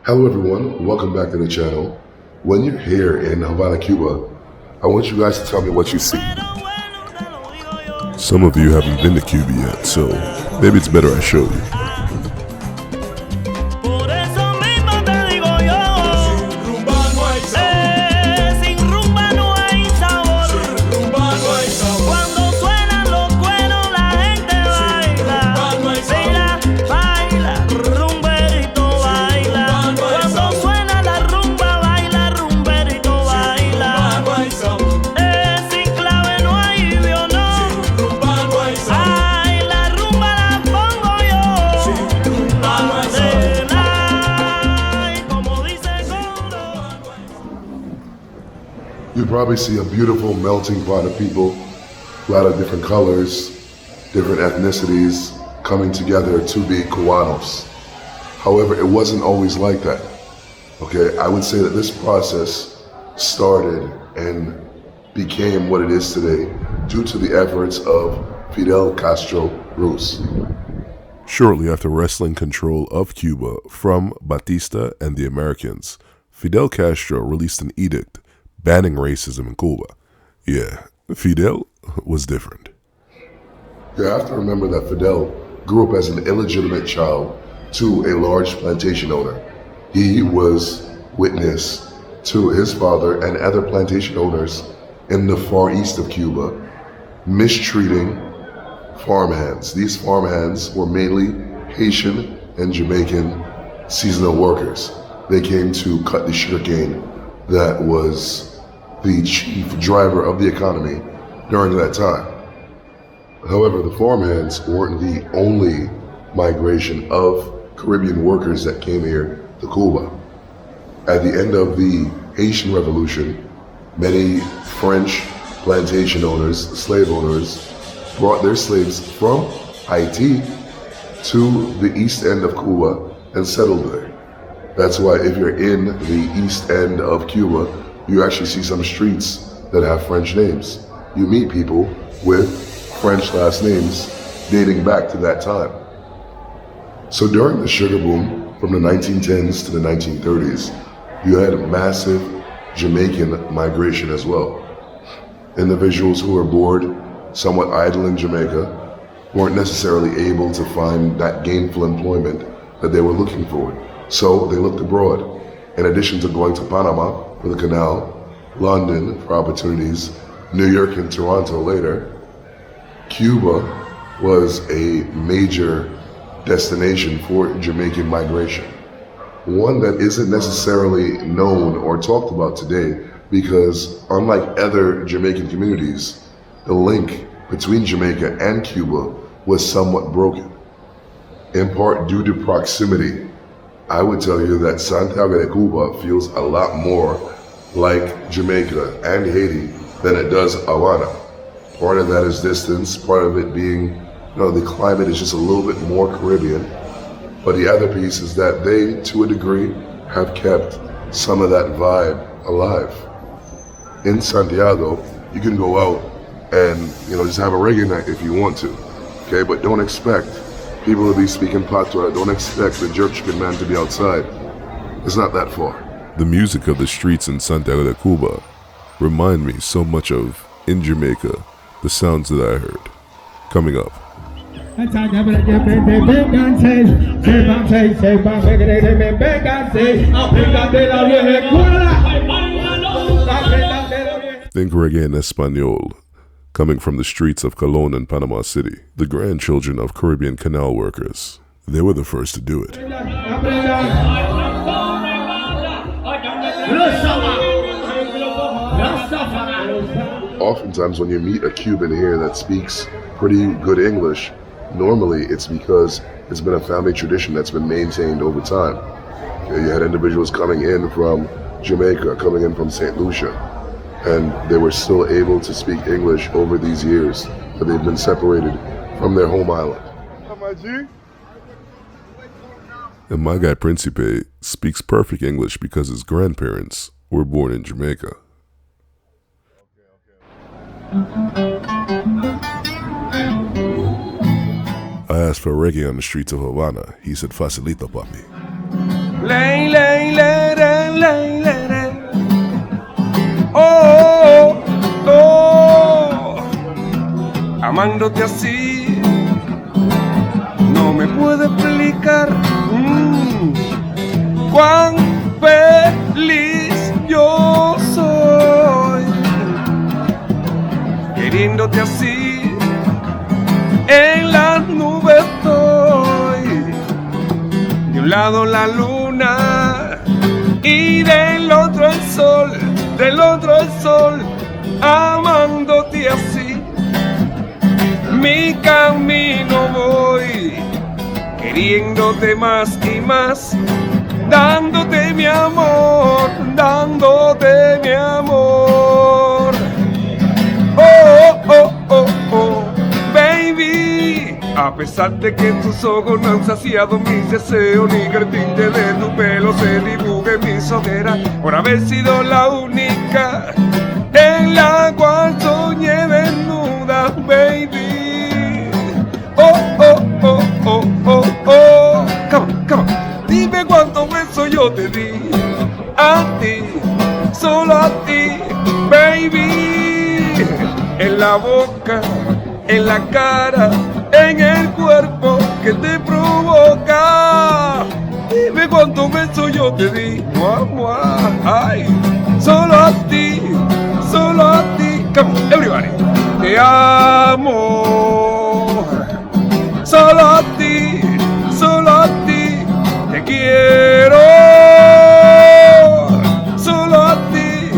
Hello everyone, welcome back to the channel. When you're here in Havana, Cuba, I want you guys to tell me what you see. Some of you haven't been to Cuba yet, so maybe it's better I show you. You probably see a beautiful melting pot of people, a lot of different colors, different ethnicities coming together to be Cubanos. However, it wasn't always like that. Okay, I would say that this process started and became what it is today due to the efforts of Fidel Castro Ruz. Shortly after wresting control of Cuba from Batista and the Americans, Fidel Castro released an edict banning racism in Cuba. Yeah, Fidel was different. You have to remember that Fidel grew up as an illegitimate child to a large plantation owner. He was witness to his father and other plantation owners in the far east of Cuba mistreating farmhands. These farmhands were mainly Haitian and Jamaican seasonal workers. They came to cut the sugarcane that was the chief driver of the economy during that time. However, the farmhands weren't the only migration of Caribbean workers that came here to Cuba. At the end of the Haitian Revolution, many French plantation owners, slave owners, brought their slaves from Haiti to the east end of Cuba and settled there. That's why if you're in the east end of Cuba, you actually see some streets that have French names. You meet people with French last names dating back to that time. So during the sugar boom from the 1910s to the 1930s, you had massive Jamaican migration as well. Individuals who were bored, somewhat idle in Jamaica, weren't necessarily able to find that gainful employment that they were looking for. So they looked abroad. In addition to going to Panama for the canal, London for opportunities, New York and Toronto later, Cuba was a major destination for Jamaican migration. One that isn't necessarily known or talked about today because unlike other Jamaican communities, the link between Jamaica and Cuba was somewhat broken, in part due to proximity. I would tell you that Santiago de Cuba feels a lot more like Jamaica and Haiti than it does Havana. Part of that is distance, part of it being, the climate is just a little bit more Caribbean. But the other piece is that they, to a degree, have kept some of that vibe alive. In Santiago, you can go out and, just have a reggae night if you want to, okay? But don't expect people to be speaking patois. Don't expect the jerk chicken man to be outside. It's not that far. The music of the streets in Santiago de Cuba remind me so much of, in Jamaica, the sounds that I heard. Coming up. Think reggae en español, coming from the streets of Colón and Panama City, the grandchildren of Caribbean canal workers. They were the first to do it. Oftentimes when you meet a Cuban here that speaks pretty good English, normally it's because it's been a family tradition that's been maintained over time. Okay, you had individuals coming in from Jamaica, coming in from St. Lucia, and they were still able to speak English over these years that they've been separated from their home island. And my guy Principe speaks perfect English because his grandparents were born in Jamaica. I asked for reggae on the streets of Havana. He said, facilito, papi. Lay, lay, amándote así. No me puedo explicar cuán feliz yo soy, queriéndote así. En las nubes estoy, de un lado la luna y del otro el sol, amándote así. Mi camino voy, queriéndote más y más, dándote mi amor, Oh, oh, oh, oh, baby. A pesar de que tus ojos no han saciado mis deseos, ni que el tinte de tu pelo se dibuje en mis ojeras, por haber sido la única en la cual soñé desnuda, baby. Oh, oh, oh, oh, oh, oh. Come on, come on. Dime cuántos besos yo te di, a ti, solo a ti, baby. En la boca, en la cara, en el cuerpo que te provoca. Dime cuántos besos yo te di, mua, mua, ay, solo a ti, come on, everybody. Te amo, solo a ti, te quiero, solo a ti,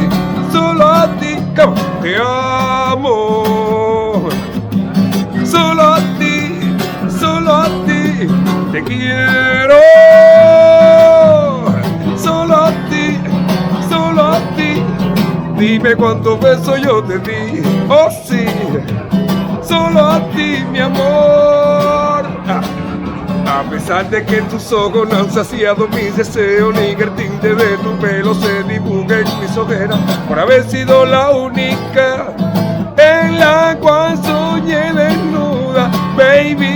come on. Te amo, solo a ti, te quiero, solo a ti, dime cuántos besos yo te di, oh sí, solo a ti, mi amor. A pesar de que tus ojos no han saciado mis deseos, ni que el tinte de tu pelo se dibuje en mis ojeras, por haber sido la única en la cual soñé desnuda, baby.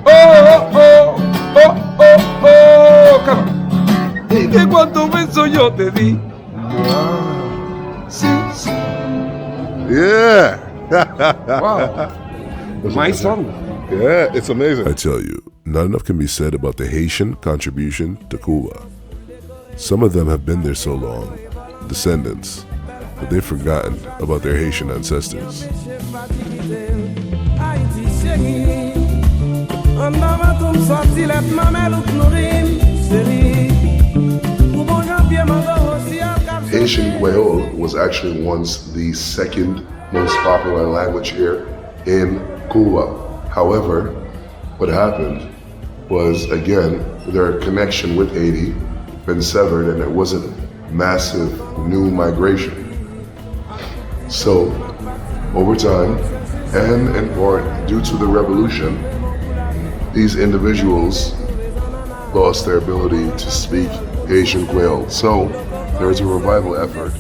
Oh, oh, oh, oh, oh, come on. Dime cuántos besos yo te di. Sí, sí. Yeah. Wow. My song. Yeah, it's amazing. I tell you, not enough can be said about the Haitian contribution to Cuba. Some of them have been there so long, descendants, that they've forgotten about their Haitian ancestors. Haitian Creole was actually once the second most popular language here in Cuba. However, what happened was, again, their connection with Haiti been severed and there wasn't massive new migration. So, over time, and in part due to the revolution, these individuals lost their ability to speak Haitian Creole. So, there is a revival effort.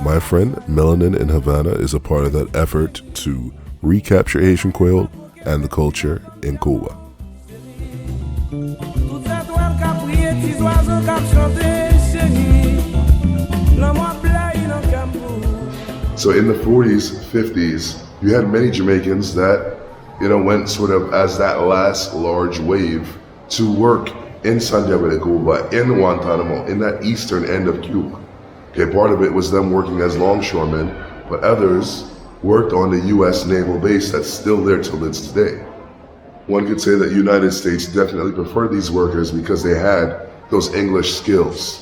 My friend Melanin in Havana is a part of that effort to recapture Haitian Creole and the culture in Cuba. So in the 40s, 50s, you had many Jamaicans that, went sort of as that last large wave to work in Santiago de Cuba, in Guantanamo, in that eastern end of Cuba. Okay, part of it was them working as longshoremen, but others worked on the U.S. naval base that's still there till this day. One could say that the United States definitely preferred these workers because they had those English skills.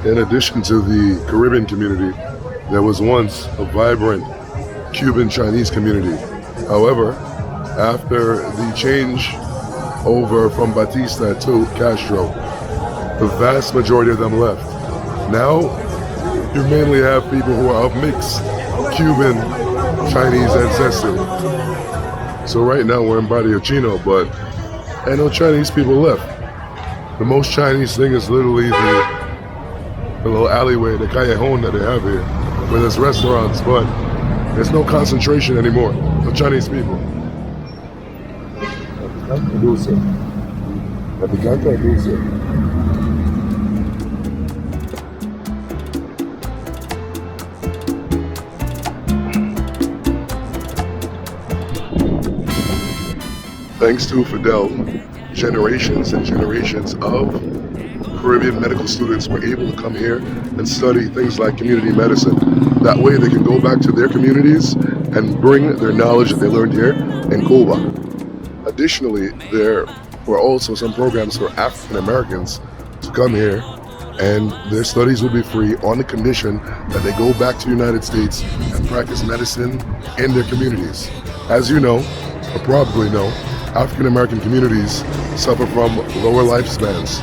In addition to the Caribbean community, there was once a vibrant Cuban Chinese community. However, after the change over from Batista to Castro, the vast majority of them left. Now, you mainly have people who are of mixed Cuban Chinese ancestry. So right now we're in Barrio Chino, but ain't no Chinese people left. The most Chinese thing is literally the little alleyway, the callejon that they have here, where there's restaurants, but there's no concentration anymore of Chinese people. dulce. La picante es dulce. Thanks to Fidel, generations and generations of Caribbean medical students were able to come here and study things like community medicine. That way they can go back to their communities and bring their knowledge that they learned here in Cuba. Additionally, there were also some programs for African Americans to come here, and their studies would be free on the condition that they go back to the United States and practice medicine in their communities. As you know, or probably know, African American communities suffer from lower lifespans.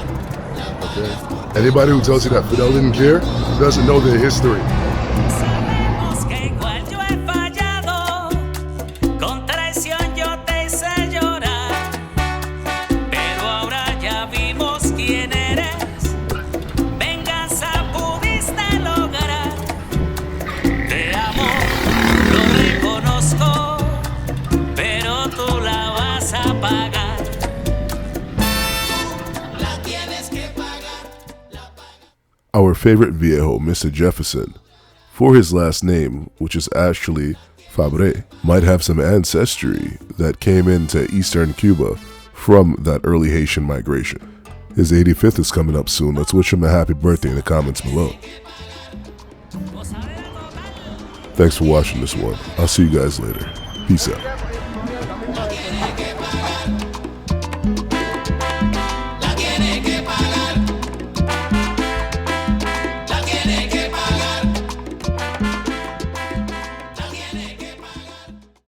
Okay? Anybody who tells you that Fidel didn't care doesn't know their history. Sabemos que igual yo he fallado, con traición yo te hice llorar, pero ahora ya vimos quién eres, venganza pudiste lograr, te amo, lo reconozco, pero tú la vas a pagar. La tienes que pagar. Our favorite viejo, Mr. Jefferson, for his last name, which is actually Fabre, might have some ancestry that came into eastern Cuba from that early Haitian migration. His 85th is coming up soon. Let's wish him a happy birthday in the comments below. Thanks for watching this one. I'll see you guys later. Peace out.